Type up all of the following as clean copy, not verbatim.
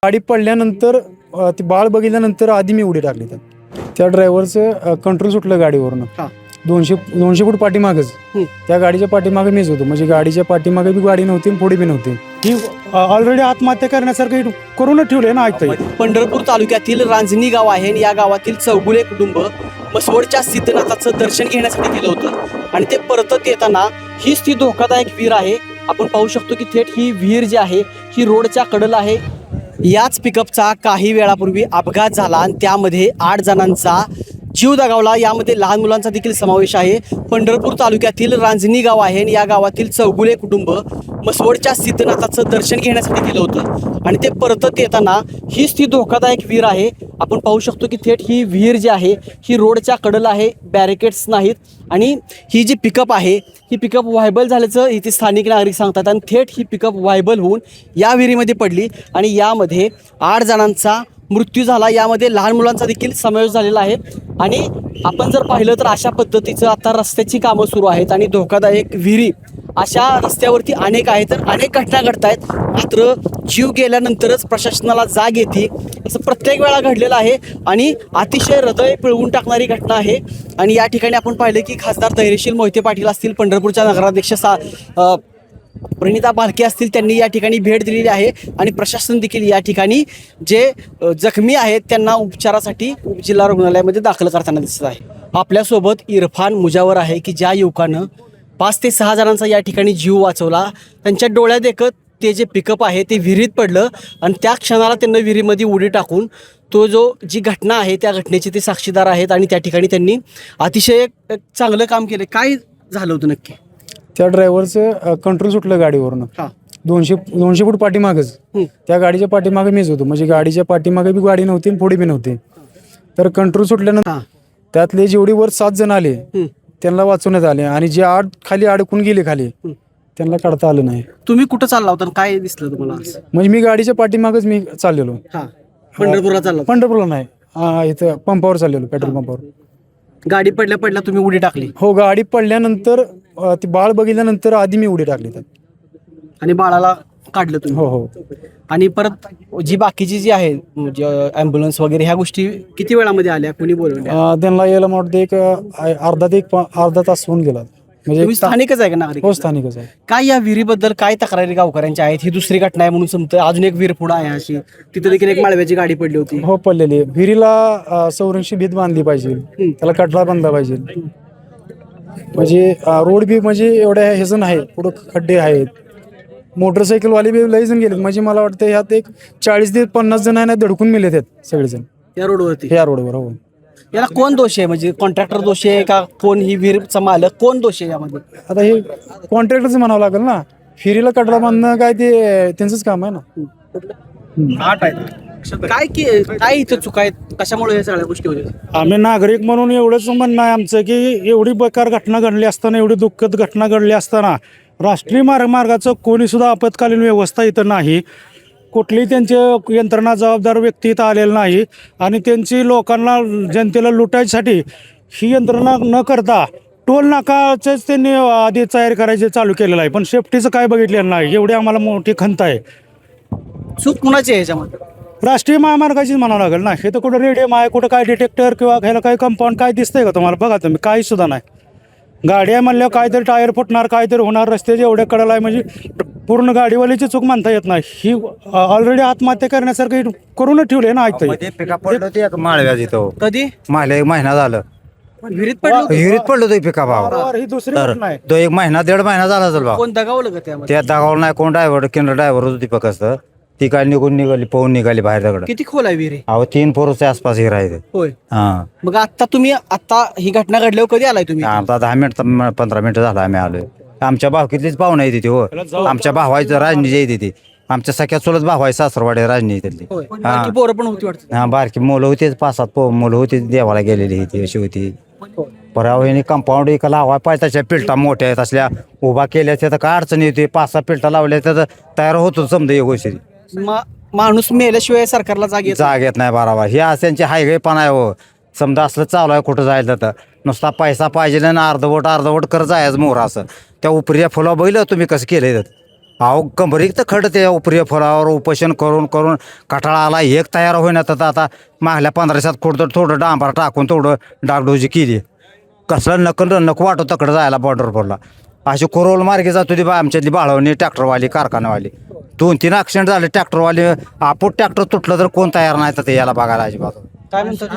गाडी पडल्यानंतर ती बाळ बघितल्यानंतर आधी मी उडी टाकली त्या ड्रायव्हरचं कंट्रोल सुटलं गाडीवरून. 200 फूट पाठीमागच त्या गाडीच्या पाठीमागे मीच होतो. म्हणजे गाडीच्या पाठीमागे बी गाडी नव्हती आणि पुढे बी नव्हती. ही ऑलरेडी आत्महत्या करण्यासारखं करूनच ठेवले ना. ऐकता पंढरपूर तालुक्यातील रांजणी गाव आहे आणि या गावातील चौगुले कुटुंब मसवडच्या सिद्धनाथाचं दर्शन घेण्यासाठी गेलं होतं आणि ते परतत येताना हीच ती धोकादायक विहीर आहे. आपण पाहू शकतो की थेट ही विहीर जी आहे ही रोडच्या कडेला आहे. याच पिकअपचा काही वेळापूर्वी अपघात झाला आणि त्यामध्ये 8 जणांचा जीव दगावला. यामध्ये लहान मुलांचा देखील समावेश आहे. पंढरपूर तालुक्यातील रांजणी गाव आहे आणि या गावातील चौगुले कुटुंब मसवडच्या सिद्धनाथाचं दर्शन घेण्यासाठी गेलं होतं आणि ते परतत येताना हीच ती धोकादायक विहीर आहे. आपण पाहू शकतो की थेट ही विहीर जी आहे ही रोडच्या कडेला आहे. बॅरिकेड्स नाहीत आणि ही जी पिकअप आहे ही पिकअप व्हायबल झाल्याचं इथे स्थानिक नागरिक सांगतात आणि थेट ही पिकअप व्हायबल होऊन या विहिरीमध्ये पडली आणि यामध्ये 8 जणांचा मृत्यू झाला. यामध्ये लहान मुलांचा देखील समावेश झालेला आहे आणि आपण जर पाहिलं तर अशा पद्धतीचं आता रस्त्याची कामं सुरू आहेत आणि धोकादायक विहिरी अशा रस्त्यावरती अनेक आहेत. तर अनेक घटना घडत आहेत. मात्र जीव गेल्यानंतरच प्रशासनाला जाग येते असं प्रत्येक वेळा घडलेलं आहे आणि अतिशय हृदय पिळवून टाकणारी घटना आहे. आणि या ठिकाणी आपण पाहिलं की खासदार धैर्यशील मोहिते पाटील असतील, पंढरपूरच्या नगराध्यक्ष प्रणिता बालके असतील, त्यांनी या ठिकाणी भेट दिलेली आहे आणि प्रशासन देखील या ठिकाणी जे जखमी आहेत त्यांना उपचारासाठी जिल्हा रुग्णालयामध्ये दाखल करताना दिसत आहे. आपल्यासोबत इरफान मुजावर आहे की ज्या युवकानं 5 ते 6 जणांचा या ठिकाणी जीव वाचवला. त्यांच्या डोळ्यात देखत ते जे पिकअप आहे ते विहिरीत पडलं आणि त्या क्षणाला त्यांना विहिरीमध्ये उडी टाकून जी घटना आहे त्या घटनेचे ते साक्षीदार आहेत आणि त्या ठिकाणी त्यांनी अतिशय चांगलं काम केलं. काय झालं होतं नक्की? त्या ड्रायव्हरचं कंट्रोल सुटलं गाडीवरून. 200 फूट पाठीमागच त्या गाडीच्या पाठीमागे मीच होतो. म्हणजे गाडीच्या पाठीमागे बी गाडी नव्हती आणि पुढे बी नव्हती. तर कंट्रोल सुटल्यानंतर त्यातले जेवढी वर 7 जण आले त्यांना वाचवण्यात आले आणि जे 8 खाली अडकून गेले खाली त्यांना काढता आलं नाही. तुम्ही कुठं चालला होता? काय दिसलं तुम्हाला? म्हणजे मी गाडीच्या पाठीमागच मी चाललेलो. पंढरपूरला चालला? पंढरपूरला नाही, इथं पंपावर चाललेलो, पेट्रोल पंपावर. गाडी पडल्या तुम्ही उडी टाकली? हो, गाडी पडल्यानंतर ती बाळ बघितल्यानंतर आधी मी उडी टाकली आणि बाळाला काढलं तुम्ही? हो हो. आणि परत जी बाकीची जी आहे ॲम्ब्युलन्स वगैरे ह्या गोष्टी किती वेळामध्ये आल्या? कोणी बोलवल्या? त्यांना यायला मला वाटतं एक अर्धा तास होऊन गेला. म्हणजे स्थानिकच आहे का नागरिक? हो, स्थानिकच आहे. काय या विहिरीबद्दल काय तक्रारी गावकऱ्यांच्या आहेत? ही दुसरी घटना आहे म्हणून समजतं. अजून एक विहीर पुढं आहे अशी, तिथे देखील एक माळव्याची गाडी पडली होती. हो, पडलेली. विहिरीला संरक्षित भीत बांधली पाहिजे, त्याला कटला बांधला पाहिजे. म्हणजे रोड बी म्हणजे एवढ्या ह्याचं नाही, पुढं खड्डे आहेत. मोटरसायकलवाले बी लई जण गेलेत. म्हणजे मला वाटतं ह्यात एक 40 ते 50 जण आहे ना धडकून मेलेत आहेत सगळेजण या रोडवरती. या रोडवर. हो. याला कोण दोष आहे? म्हणजे कॉन्ट्रॅक्टर दोष आहे का कोण? ही विहीरचा मालक कोण दोष आहे यामध्ये? आता हे कॉन्ट्रॅक्टरचं म्हणावं लागेल ना. फिरीला कटला बांधणं काय ते त्यांचंच काम आहे ना. काय इथं चुका आहेत? कशामुळे या सगळ्या गोष्टी होत्या? आम्ही नागरिक म्हणून एवढंच म्हणणं आहे आमचं की एवढी बेकार घटना घडली असताना, एवढी दुःखद घटना घडली असताना राष्ट्रीय मार्गाचं कोणी सुद्धा आपत्कालीन व्यवस्था इथं नाही. कुठलीही त्यांचे यंत्रणा जबाबदार व्यक्ती इथं आलेलं नाही आणि त्यांची लोकांना जनतेला लुटायसाठी ही यंत्रणा न करता टोल नाकाचंच त्यांनी आधी तयारी करायची चालू केलेलं आहे. पण सेफ्टीचं काय बघितलेलं नाही. एवढी आम्हाला मोठी खंत आहे. चूक कुणाची आहे ह्याच्यामध्ये? राष्ट्रीय महामार्गाचीच म्हणावं लागेल ना. हे तर कुठं रेडियम आहे, कुठं काय डिटेक्टर किंवा ह्याला काही कंपाऊंड काय दिसतंय का तुम्हाला? बघा तुम्ही, काही सुद्धा नाही. गाडी आहे म्हणल्यावर काहीतरी टायर फुटणार, काहीतरी होणार. रस्त्याचे एवढे कडेला आहे म्हणजे पूर्ण गाडीवाल्याची चूक म्हणता येत नाही. ही ऑलरेडी आत्महत्या करण्यासारखं करूनच ठेवले ना. ऐकता पिकअप पडलं होती माळव्यात इथं. कधी? एक महिना झालं विहिरीत पडलं? विहिरीत पडलो तो पिकअप. ही दुसरी तर घटना आहे. तो 1 महिना 1.5 महिना झाला असेल भाऊ. कोण दगावलं का त्यामध्ये? त्या दागावलं नाही कोण. ड्रायव्हर होतो दीपक असतं. ती काय निघाली पळून निघाली बाहेर दगड. किती खोल आहे विहिरी? 3 फोरच्या आसपास हे राहते. होय. हा, मग आता ही घटना घडल्यावर कधी आलाय तुम्ही? आता 10 मिनिट 15 मिनिटं झालं आम्ही आलोय. आमच्या भावकीतलीच पाहुणा येते ती. हो, आमच्या भावायचं राजनीती येते ती. आमच्या सख्या चुलत भाव आहे सासरवाडी राजनीतीतली. बाकी पोरं पण होती वाटतं? हा, बारकी मुलं होतीच 5-7 मुलं होती. देवाला गेलेली ती अशी होती. परावाने कंपाऊंड एक लावाय पाहिजे. त्याच्या पिलटा मोठ्या आहेत असल्या उभा केल्या त्यात काय अडचण येते. 5-6 पिलटा लावल्या त्यात तयार होतो समजा एक गोष्टी. माणूस मेल्याशिवाय सरकारला जाग येत नाही बारावा. हे असं त्यांची हायवे पण आहे. हो, समजा असलं चालू आहे कुठं जायचं तर नुसता पैसा पाहिजे ना अर्धवट करत जायचं मोर. असं त्या उपरीच्या फुला बैल तुम्ही कसं केलंय अहो कंबरीक तर खड ते प्रिय फळावर उपोषण करून करून कठाळा आला एक तयार होईना तर आता मागल्या 15 दिवसात थोडं डांबर टाकून थोडं डागडोजी केली. कसलं नको वाटत तकडं जायला बॉर्डरवरला. अशी कोरोल मार्गे जातो ती बा आमच्यातली बाळवणी ट्रॅक्टरवाली कारखानावाली 2-3 ॲक्सिडेंट झाले ट्रॅक्टरवाली. आपण ट्रॅक्टर तुटलं तर कोण तयार नाही तर याला बघायला अजिबात. काय म्हणतात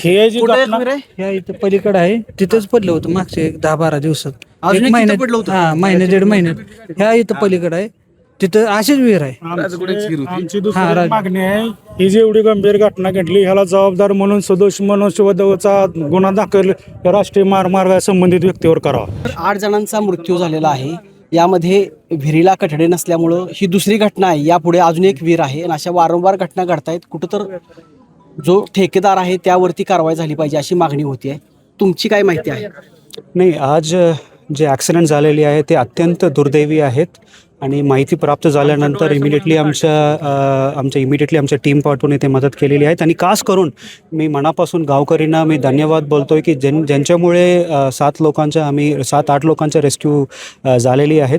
हे जी कुठे आहेत घटना- विहीर आहे? ह्या इथं पलीकडे आहे तिथंच पडलं होतं मागच्या 10-12 दिवसात. अजून एक तिथं महिन्यात पडलं होतं? हा महिन्यात 1.5 महिन्यात ह्या इथं पलीकडे आहे तिथं अशीच विहीर आहे. आमची दुसरी मागणी आहे, ही जी एवढी गंभीर घटना घडली ह्याला जबाबदार म्हणून सदोष मनुष्यवधाचा गुन्हा दाखल राष्ट्रीय महामार्ग संबंधित व्यक्तीवर करावा. 8 जणांचा मृत्यू झालेला आहे. यामध्ये विहिरीला कठडे नसल्यामुळं ही दुसरी घटना आहे. यापुढे अजून एक विहीर आहे आणि अशा वारंवार घटना घडतायत. कुठं तर जो ठेकेदार आहे त्यावरती कारवाई झाली पाहिजे अशी मागणी होती आहे. तुमची काय माहिती आहे? नाही, आज जे ॲक्सिडेंट झालेले आहे ते अत्यंत दुर्दैवी आहेत आणि माहिती प्राप्त झाल्यानंतर इमिडिएटली आमच्या टीम पाठवून इथे मदत केलेली आहेत. आणि खास करून मी मनापासून गावकरींना मी धन्यवाद बोलतो आहे की ज्यांच्यामुळे 7-8 लोकांच्या रेस्क्यू झालेली आहेत.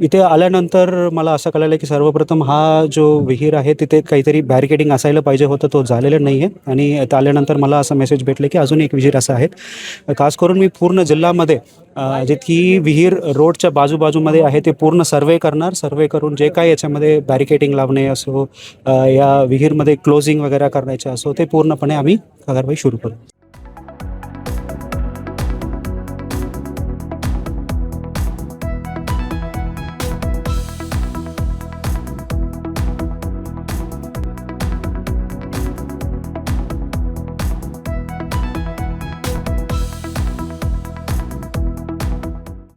इथे आल्यानंतर मला असं कळलं की सर्वप्रथम हा जो विहीर आहे तिथे काहीतरी बॅरिकेडिंग असायला पाहिजे होतं, तो झालेलं नाही आहे. आणि इथं आल्यानंतर मला असं मेसेज भेटले की अजून एक विहीर असं आहेत. खास करून मी पूर्ण जिल्ह्यामध्ये जितकी विहीर रोडच्या बाजूबाजूमध्ये आहे ते पूर्ण सर्वे करणार. सर्वे करून जे काय याच्यामध्ये बॅरिकेडिंग लावणे असो या विहीरमध्ये क्लोजिंग वगैरे करण्याचे असो ते पूर्णपणे आम्ही कारवाई सुरू करू.